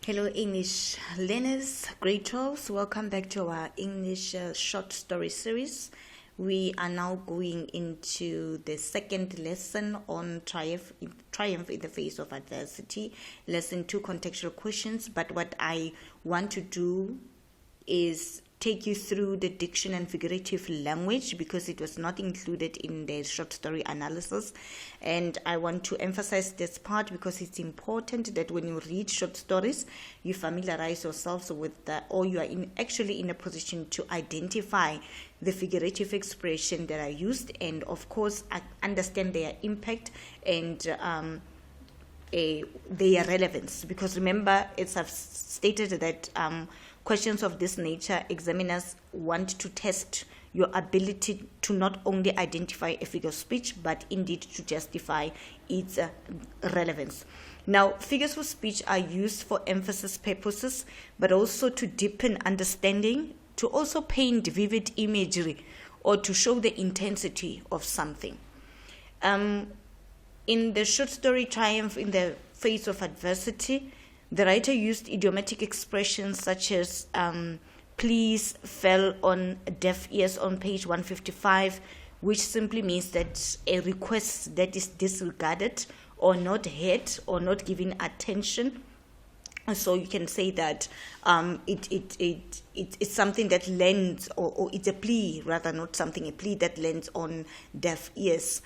Hello, English learners, grade 12s. Welcome back to our English short story series. We are now going into the second lesson on triumph in the face of adversity. Lesson 2, contextual questions. But what I want to do is take you through the diction and figurative language because it was not included in the short story analysis, and I want to emphasize this part because it's important that when you read short stories you familiarize yourselves with that, or you are actually in a position to identify the figurative expression that are used, and of course understand their impact and their relevance, because remember, as I've stated, that questions of this nature, examiners want to test your ability to not only identify a figure of speech, but indeed to justify its relevance. Now, figures of speech are used for emphasis purposes, but also to deepen understanding, to also paint vivid imagery, or to show the intensity of something. In the short story Triumph in the Face of Adversity, the writer used idiomatic expressions such as please fell on deaf ears on page 155, which simply means that a request that is disregarded or not heard or not given attention. So you can say that it's something that lands, or it's a plea, rather, not something, a plea that lands on deaf ears.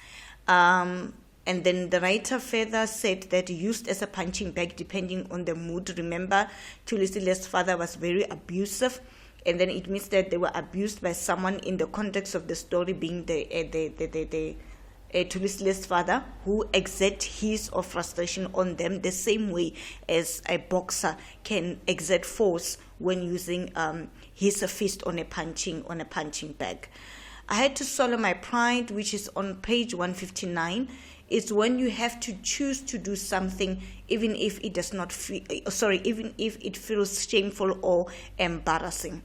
And then the writer further said that used as a punching bag depending on the mood. Remember, T.L.'s father was very abusive, and then it means that they were abused by someone in the context of the story being the T.L.'s father, who exert his or frustration on them the same way as a boxer can exert force when using his fist on a punching bag. I had to swallow my pride, which is on page 159. It's when you have to choose to do something even if it does not feel, even if it feels shameful or embarrassing.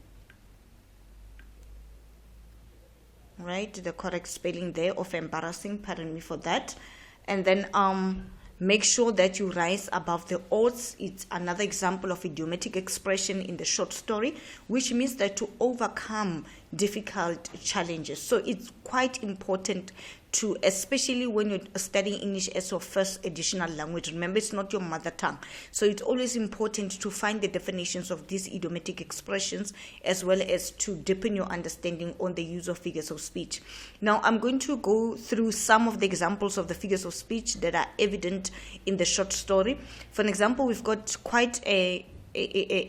Right, the correct spelling there of embarrassing, pardon me for that. And then make sure that you rise above the odds. It's another example of idiomatic expression in the short story, which means that to overcome difficult challenges. So it's quite important to, especially when you're studying English as your first additional language. Remember, it's not your mother tongue. So it's always important to find the definitions of these idiomatic expressions, as well as to deepen your understanding on the use of figures of speech. Now, I'm going to go through some of the examples of the figures of speech that are evident in the short story. For an example, we've got quite a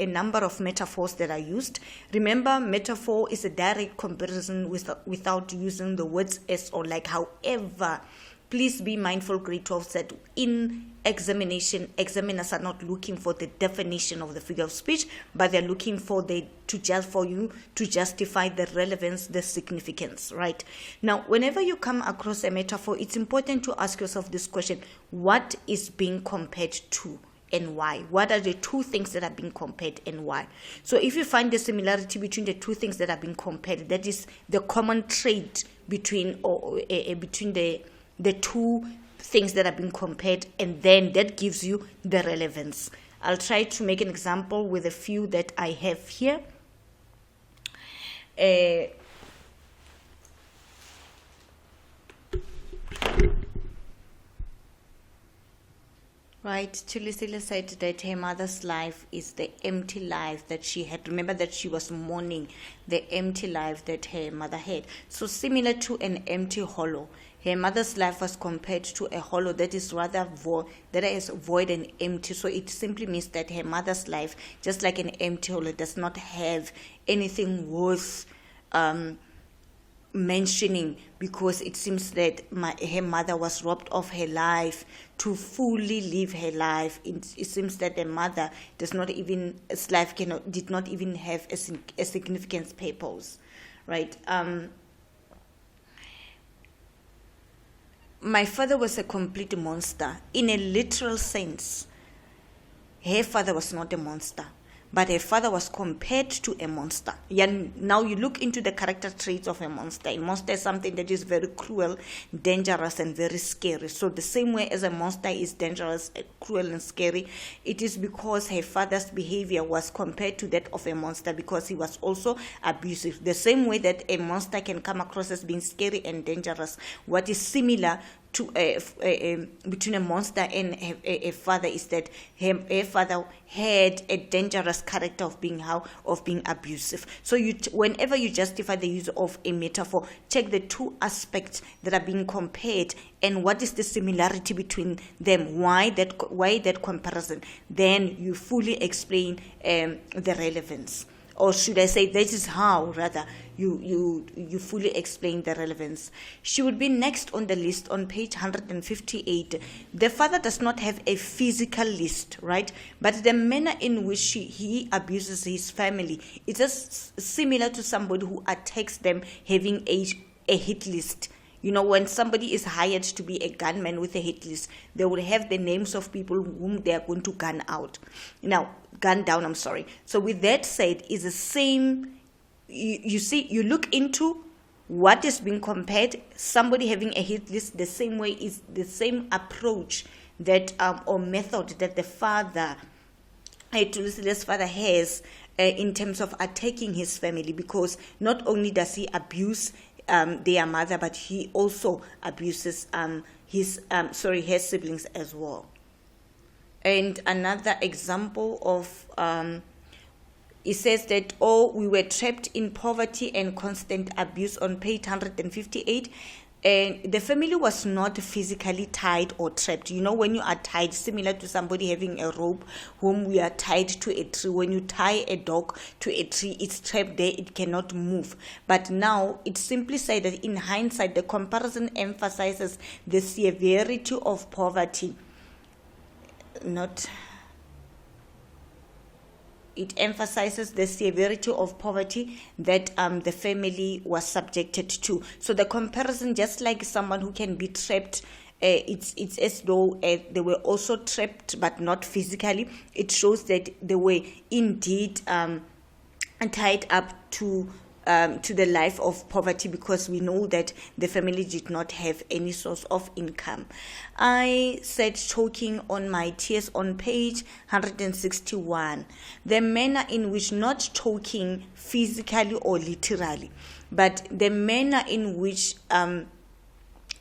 number of metaphors that are used. Remember, metaphor is a direct comparison without using the words as or like. However, please be mindful, grade 12, that in examination, examiners are not looking for the definition of the figure of speech, but they're looking for you to justify the relevance, the significance, right? Now, whenever you come across a metaphor, it's important to ask yourself this question: what is being compared to? And why? What are the two things that are being compared and why? So if you find the similarity between the two things that are being compared, that is the common trait between the two things that are being compared, and then that gives you the relevance. I'll try to make an example with a few that I have here. Right, T.L. said that her mother's life is the empty life that she had. Remember that she was mourning the empty life that her mother had. So similar to an empty hollow, her mother's life was compared to a hollow that is rather void and empty. So it simply means that her mother's life, just like an empty hollow, does not have anything worth mentioning, because it seems that her mother was robbed of her life to fully live her life. It seems that the mother did not even have a significant purpose, right? My father was a complete monster in a literal sense. Her father was not a monster, but her father was compared to a monster. Now you look into the character traits of a monster. A monster is something that is very cruel, dangerous, and very scary. So the same way as a monster is dangerous, cruel, and scary, it is because her father's behavior was compared to that of a monster, because he was also abusive. The same way that a monster can come across as being scary and dangerous, what is similar to between a monster and a father is that her father had a dangerous character of being abusive. So whenever you justify the use of a metaphor, check the two aspects that are being compared and what is the similarity between them. Why that comparison? Then you fully explain the relevance. Or should I say, that is how, rather, you fully explain the relevance. She would be next on the list on page 158. The father does not have a physical list, right? But the manner in which he abuses his family, it's just similar to somebody who attacks them having a hit list. You know, when somebody is hired to be a gunman with a hit list, they will have the names of people whom they are going to gun down. So with that said, is the same. You see, you look into what is being compared. Somebody having a hit list, the same way is the same approach that or method that the father, Tulisile's father, has in terms of attacking his family, because not only does he abuse their mother, but he also abuses her siblings as well. And another example of it says that, we were trapped in poverty and constant abuse on page 158. And the family was not physically tied or trapped. You know, when you are tied, similar to somebody having a rope whom we are tied to a tree. When you tie a dog to a tree, it's trapped there, it cannot move. But now it simply said that in hindsight, the comparison emphasizes the severity of poverty. It emphasizes the severity of poverty that the family was subjected to. So the comparison, just like someone who can be trapped, it's as though they were also trapped, but not physically. It shows that they were indeed tied up to the life of poverty, because we know that the family did not have any source of income. I said choking on my tears on page 161. The manner in which, not choking physically or literally, but the manner in which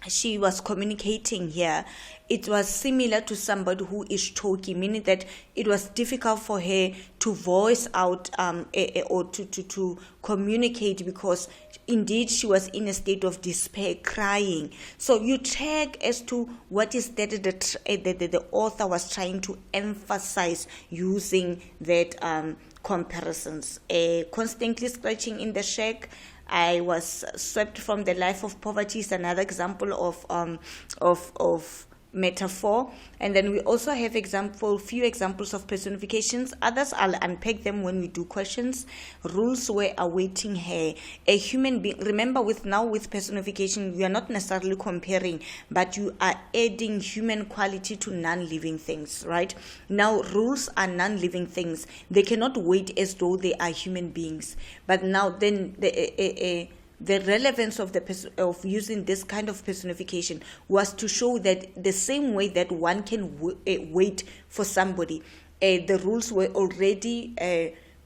she was communicating here, it was similar to somebody who is choking, meaning that it was difficult for her to voice out or to communicate, because indeed she was in a state of despair, crying. So you check as to what is that the author was trying to emphasize using that comparisons. Constantly scratching in the shack. I was swept from the life of poverty is another example of metaphor. And then we also have few examples of personifications. Others, I'll unpack them when we do questions. Rules were awaiting her. A human being. Remember, with personification, you are not necessarily comparing, but you are adding human quality to non-living things, right? Now, rules are non-living things. They cannot wait as though they are human beings. But now, then the relevance of using this kind of personification was to show that the same way that one can wait for somebody, the rules were already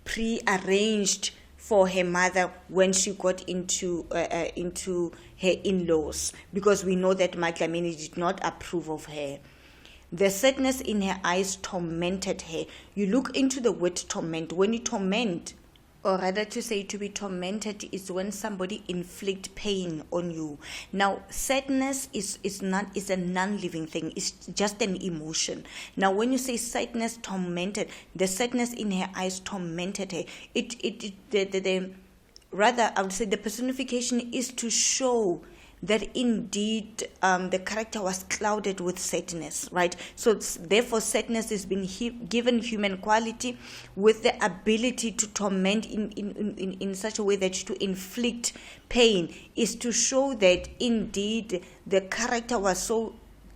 pre-arranged for her mother when she got into her in-laws, because we know that Dlamini did not approve of her. The sadness in her eyes tormented her. You look into the word torment. When you torment, or rather to say to be tormented, is when somebody inflicts pain on you. Now, sadness is a non-living thing. It's just an emotion. Now, when you say sadness tormented, the sadness in her eyes tormented her. Rather, I would say the personification is to show that indeed the character was clouded with sadness, right? So therefore sadness is being given human quality with the ability to torment in such a way that to inflict pain, is to show that indeed the character was so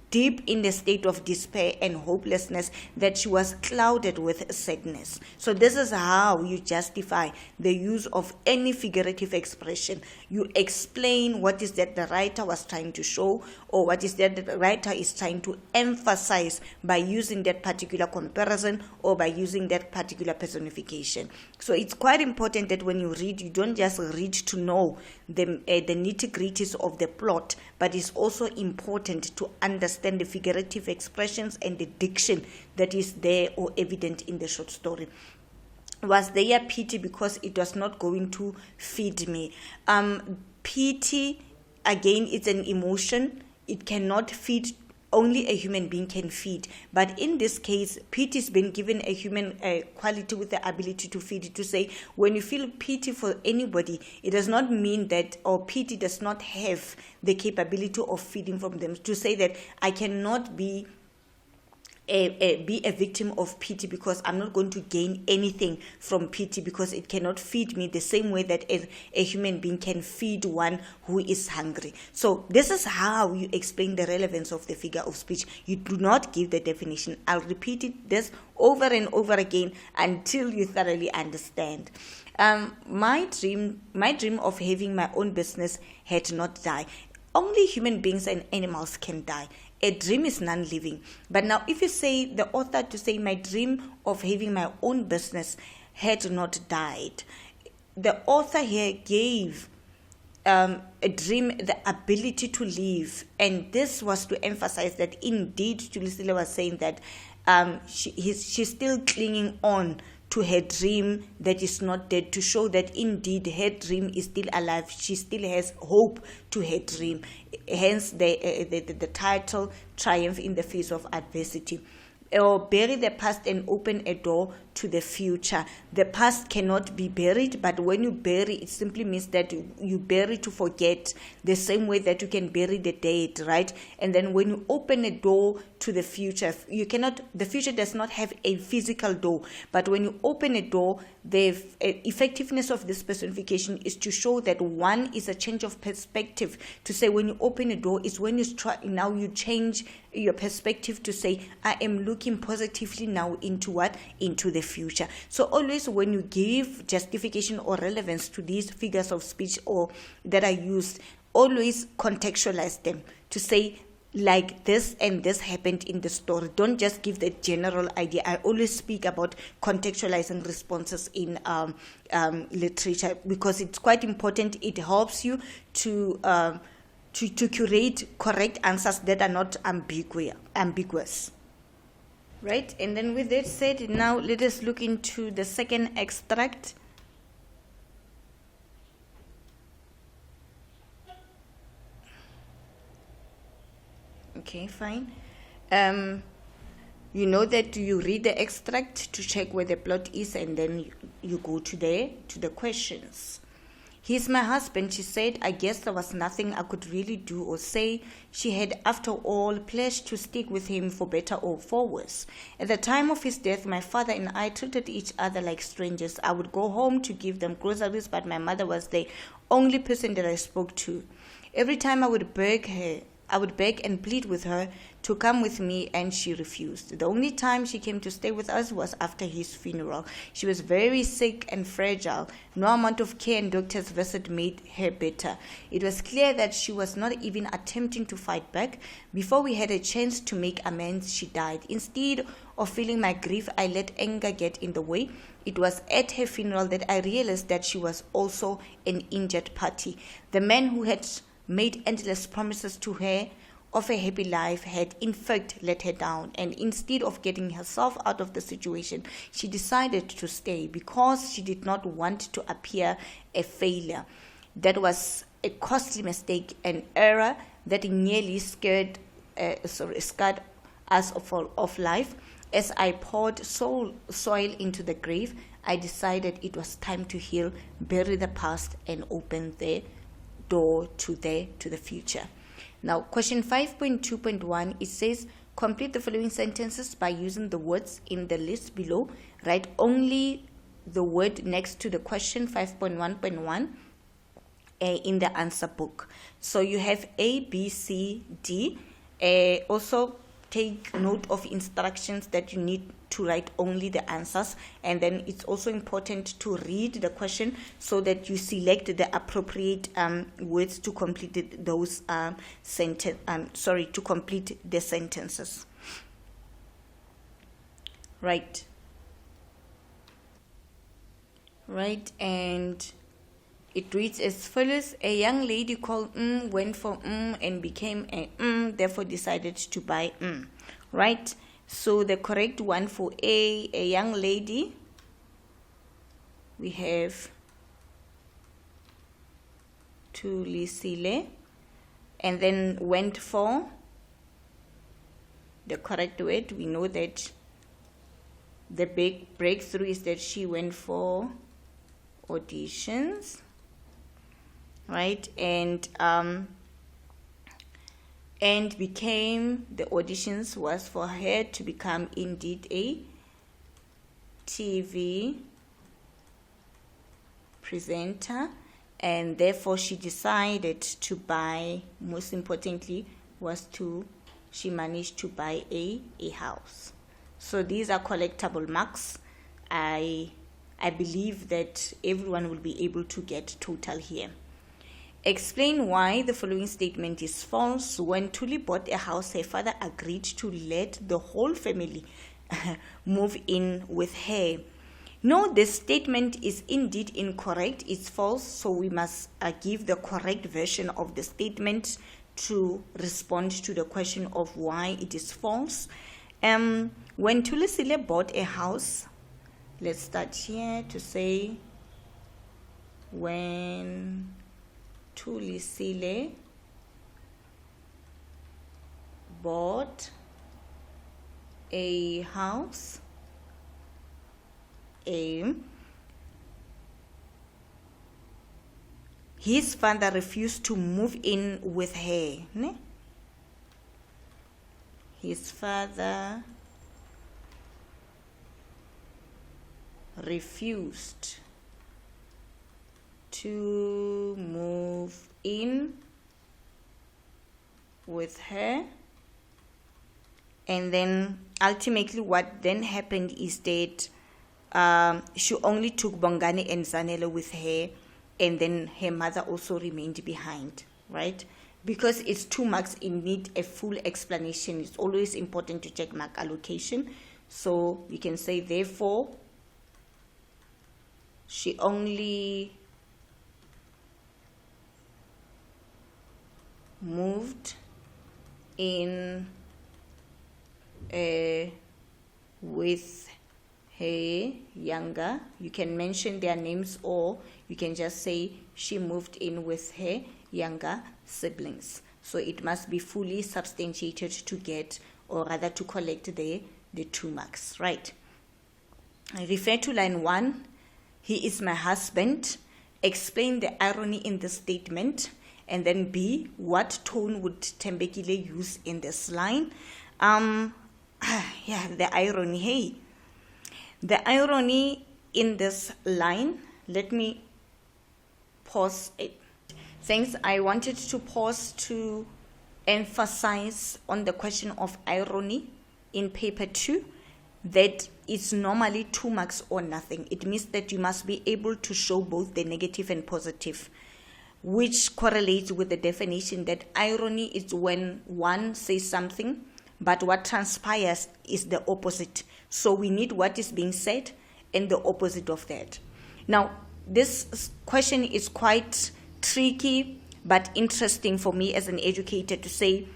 deep in the state of despair and hopelessness that she was clouded with sadness. So this is how you justify the use of any figurative expression. You explain what is that the writer was trying to show, or what is that the writer is trying to emphasize by using that particular comparison or by using that particular personification. So it's quite important that when you read, you don't just read to know the nitty-gritties of the plot, but it's also important to understand the figurative expressions and the diction that is there or evident in the short story. Was there pity because it was not going to feed me? Pity, again, it's an emotion. It cannot feed. Only a human being can feed. But in this case, pity has been given a human quality with the ability to feed. To say, when you feel pity for anybody, it does not mean that, or pity does not have the capability of feeding from them. To say that I cannot be a victim of pity because I'm not going to gain anything from pity because it cannot feed me the same way that a human being can feed one who is hungry. So this is how you explain the relevance of the figure of speech. You do not give the definition. I'll repeat this over and over again until you thoroughly understand. My dream of having my own business had not died. Only human beings and animals can die. A dream is non-living. But now if you say, the author to say, my dream of having my own business had not died, the author here gave a dream the ability to live. And this was to emphasize that indeed, Tulisile was saying that she's still clinging on to her dream that is not dead, to show that indeed her dream is still alive. She still has hope to her dream. Hence the title, Triumph in the Face of Adversity. Or bury the past and open a door to the future. The past cannot be buried, but when you bury, it simply means that you bury to forget, the same way that you can bury the dead, right? And then when you open a door to the future, the future does not have a physical door, but when you open a door, the effectiveness of this personification is to show that one is a change of perspective. To say, when you open a door is when now you change your perspective to say, I am looking positively now into what? Into the future. So always when you give justification or relevance to these figures of speech or that are used, always contextualize them to say, like this and this happened in the story. Don't just give the general idea. I always speak about contextualizing responses in literature because it's quite important. It helps you to curate correct answers that are not ambiguous. Right? And then with that said, now let us look into the second extract. Okay, fine. You know that you read the extract to check where the plot is, and then you go to the questions. He's my husband, she said. I guess there was nothing I could really do or say. She had, after all, pledged to stick with him for better or for worse. At the time of his death, my father and I treated each other like strangers. I would go home to give them groceries, but my mother was the only person that I spoke to. Every time I would beg and plead with her to come with me, and she refused. The only time she came to stay with us was after his funeral. She was very sick and fragile. No amount of care and doctor's visit made her better. It was clear that she was not even attempting to fight back. Before we had a chance to make amends, she died. Instead of feeling my grief, I let anger get in the way. It was at her funeral that I realized that she was also an injured party. The man who had made endless promises to her of a happy life had in fact let her down, and instead of getting herself out of the situation, she decided to stay because she did not want to appear a failure. That was a costly mistake, an error that nearly scared us of life. As I poured soil into the grave, I decided it was time to heal, bury the past, and open the door to the future. Now, question 5.2.1, it says, complete the following sentences by using the words in the list below. Write only the word next to the question 5.1.1 in the answer book. So you have A, B, C, D. Also take note of instructions that you need to write only the answers, and then it's also important to read the question so that you select the appropriate words to complete those to complete the sentences. Right, and it reads as follows: a young lady called went for and became a therefore decided to buy right? So the correct one for a young lady, we have Thulisile, and then went for, the correct word, we know that the big breakthrough is that she went for auditions, right? And became, the auditions was for her to become indeed a TV presenter, and therefore she decided to buy, most importantly she managed to buy a house. So these are collectible marks. I believe that everyone will be able to get total here. Explain why the following statement is false. When Thuli bought a house, her father agreed to let the whole family move in with her. No, the statement is indeed incorrect. It's false, so we must give the correct version of the statement to respond to the question of why it is false. When Thulisile bought a house, let's start here to say, when Thulisile bought a house, his father refused to move in with her. His father refused to move in with her, and then ultimately what then happened is that she only took Bongani and Zanele with her, and then her mother also remained behind, right? Because it's 2 marks, it need a full explanation. It's always important to check mark allocation. So we can say, therefore, she only moved in with her younger, you can mention their names, or you can just say she moved in with her younger siblings. So it must be fully substantiated to get, or rather to collect the 2 marks, right? I refer to line 1. He is my husband. Explain the irony in the statement. And then B, what tone would Tembekile use in this line? The irony. Hey, the irony in this line, let me pause it. Thanks. I wanted to pause to emphasize on the question of irony in paper 2, that it's normally 2 marks or nothing. It means that you must be able to show both the negative and positive, which correlates with the definition that irony is when one says something, but what transpires is the opposite. So we need what is being said and the opposite of that. Now, this question is quite tricky but interesting for me as an educator to say.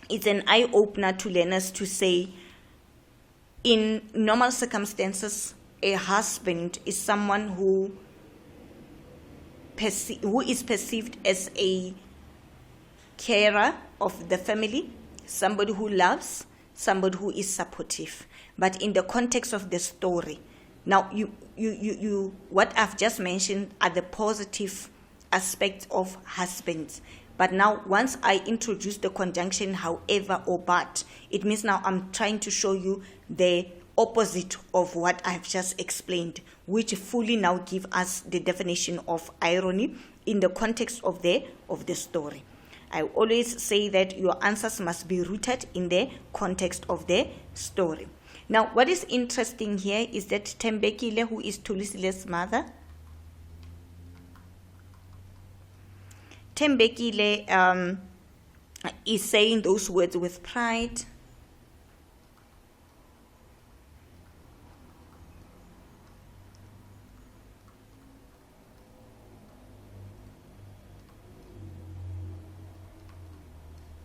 It's an eye-opener to learners to say, in normal circumstances, a husband is someone who is perceived as a carer of the family, somebody who loves, somebody who is supportive. But in the context of the story, now you what I've just mentioned are the positive aspects of husbands. But now once I introduce the conjunction however or but, it means now I'm trying to show you the opposite of what I've just explained, which fully now give us the definition of irony in the context of the story. I always say that your answers must be rooted in the context of the story. Now, what is interesting here is that Thembekile, who is Tulisile's mother, Thembekile is saying those words with pride.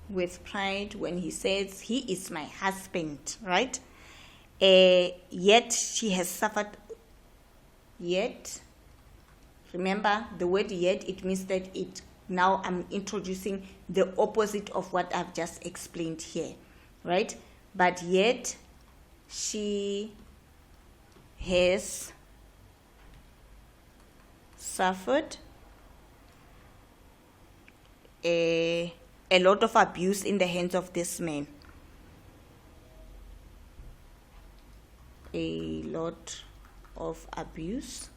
With pride when he says, he is my husband, right? Yet she has suffered. Yet, remember the word yet, it means that it, now I'm introducing the opposite of what I've just explained here, right? But yet she has suffered a lot of abuse in the hands of this man. A lot of abuse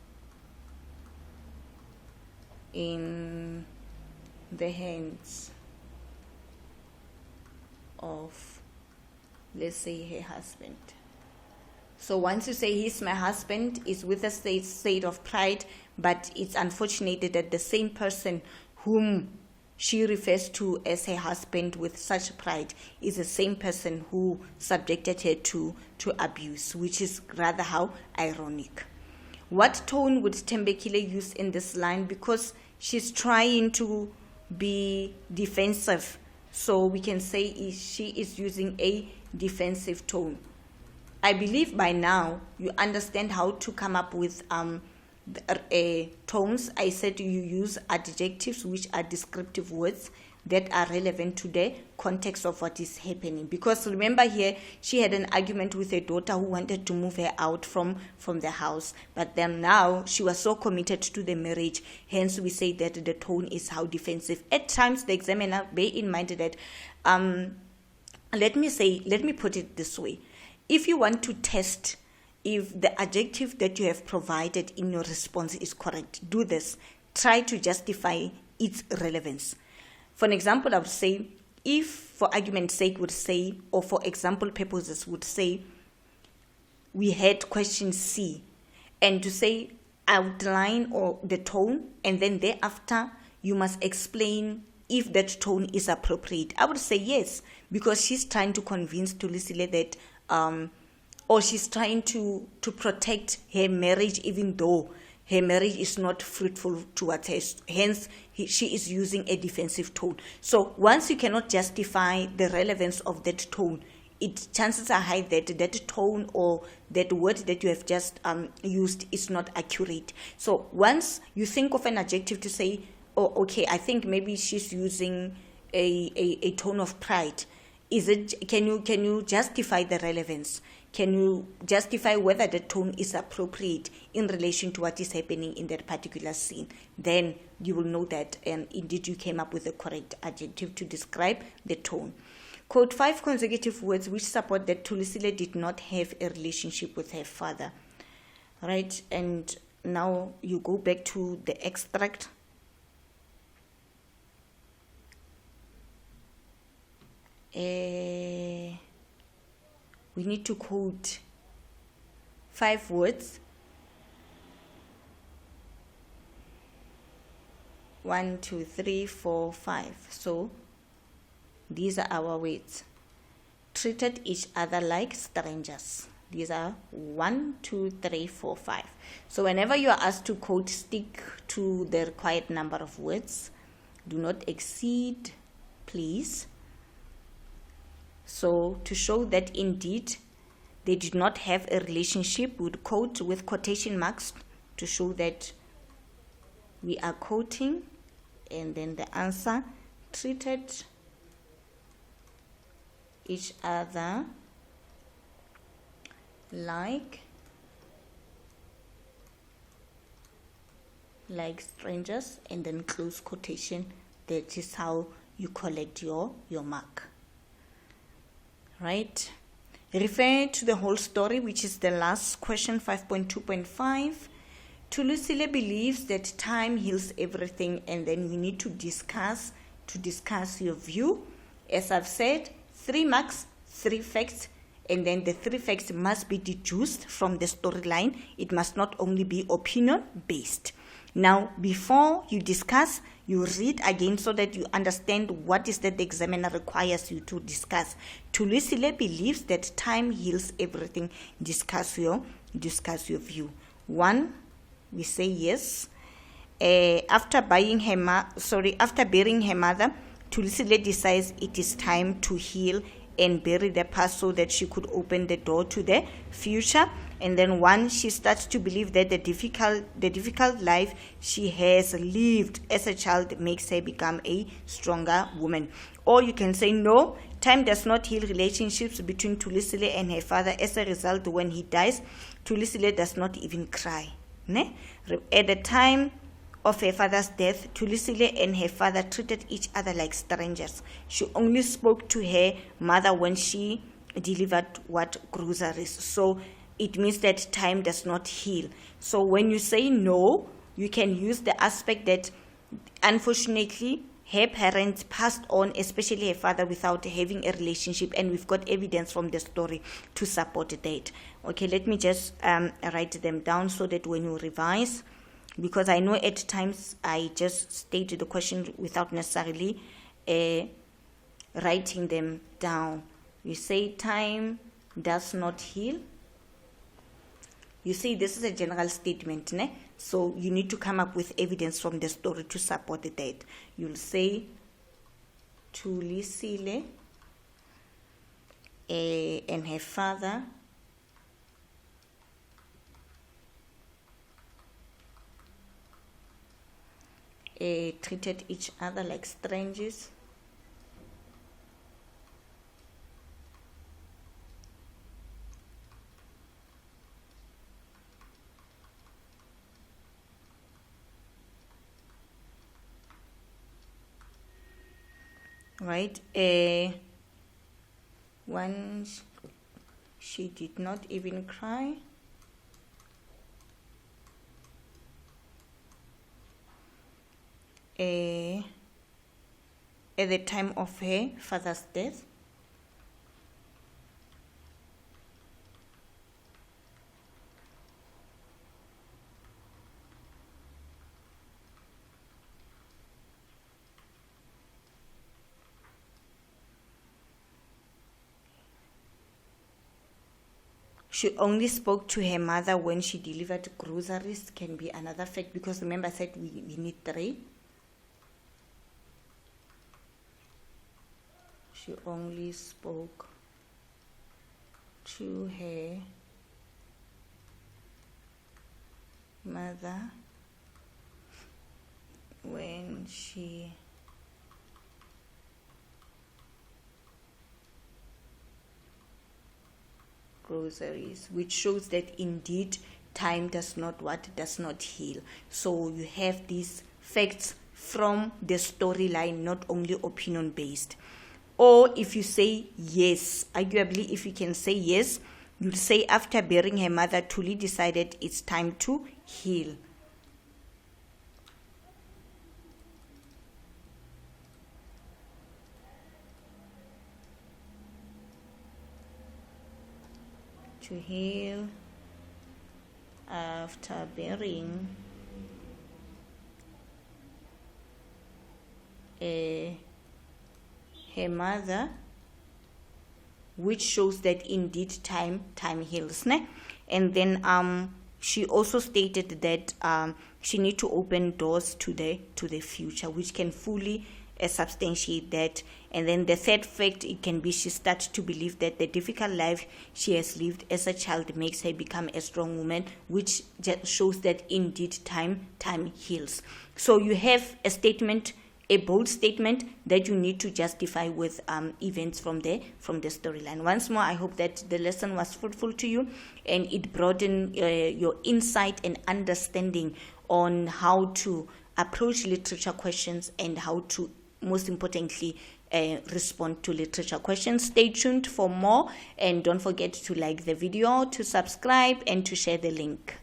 in the hands of, let's say, her husband. So once you say he's my husband, it's with a state of pride, but it's unfortunate that the same person whom she refers to as her husband with such pride is the same person who subjected her to abuse, which is rather how ironic. What tone would Thembekile use in this line? Because she's trying to be defensive, so we can say she is using a defensive tone. I believe by now you understand how to come up with tones. I said you use adjectives, which are descriptive words that are relevant to the context of what is happening. Because remember here, she had an argument with her daughter who wanted to move her out from the house. But then now she was so committed to the marriage. Hence we say that the tone is how defensive. At times the examiner bear in mind that, let me put it this way. If you want to test if the adjective that you have provided in your response is correct, do this. Try to justify its relevance. For an example, I would say, if for argument's sake would say, or for example purposes would say, we had question C, and to say outline or the tone, and then thereafter you must explain if that tone is appropriate. I would say yes, because she's trying to convince Tulisile that or she's trying to protect her marriage, even though her marriage is not fruitful towards her. Hence, she is using a defensive tone. So once you cannot justify the relevance of that tone, chances are high that that tone or that word that you have just used is not accurate. So once you think of an adjective to say, oh, okay, I think maybe she's using a tone of pride. Can you justify the relevance? Can you justify whether the tone is appropriate in relation to what is happening in that particular scene? Then you will know that indeed you came up with the correct adjective to describe the tone. Quote 5 consecutive words which support that Tulisile did not have a relationship with her father. Right? And now you go back to the extract. We need to quote 5 words. 1, 2, 3, 4, 5. So these are our words. Treated each other like strangers. These are 1, 2, 3, 4, 5. So whenever you are asked to quote, stick to the required number of words. Do not exceed, please. So to show that indeed they did not have a relationship, we would quote with quotation marks to show that we are quoting, and then the answer, treated each other like strangers, and then close quotation. That is how you collect your mark. Right? Refer to the whole story, which is the last question, 5.2.5. Tulisile believes that time heals everything, and then we need to discuss to discuss your view. As I've said, 3 marks, 3 facts, and then the 3 facts must be deduced from the storyline. It must not only be opinion based. Now, before you discuss, you read again so that you understand what is that the examiner requires you to discuss. T.L.L believes that time heals everything. Discuss your view. 1, we say yes. After burying her mother, T.L.L decides it is time to heal and bury the past so that she could open the door to the future. And then 1, she starts to believe that the difficult life she has lived as a child makes her become a stronger woman. Or you can say no, time does not heal relationships between T.L.L and her father. As a result, when he dies, T.L.L does not even cry. At the time of her father's death, T.L.L and her father treated each other like strangers. She only spoke to her mother when she delivered groceries. So it means that time does not heal. So when you say no, you can use the aspect that unfortunately her parents passed on, especially her father, without having a relationship, and we've got evidence from the story to support that. Okay, let me just write them down so that when you revise, because I know at times I just state the question without necessarily writing them down. You say time does not heal. You see, this is a general statement, ne? So you need to come up with evidence from the story to support that. You'll say T.L.L and her father treated each other like strangers. Right, when she did not even cry. At the time of her father's death. She only spoke to her mother when she delivered groceries. Can be another fact, because remember I said we need 3. She only spoke to her mother when she groceries, which shows that indeed time does not heal. So you have these facts from the storyline, not only opinion based. Or if you say yes, arguably if you can say yes, you'll say after burying her mother, T.L.L decided it's time to heal. To heal after burying her mother, which shows that indeed time heals, ne? And then she also stated that she need to open doors to the future, which can fully substantiate that. And then the third fact, it can be she starts to believe that the difficult life she has lived as a child makes her become a strong woman, which just shows that indeed time heals. So you have a statement, a bold statement that you need to justify with events from the storyline. Once more, I hope that the lesson was fruitful to you and it broadened your insight and understanding on how to approach literature questions and how to, most importantly, respond to literature questions. Stay tuned for more, and don't forget to like the video, to subscribe, and to share the link.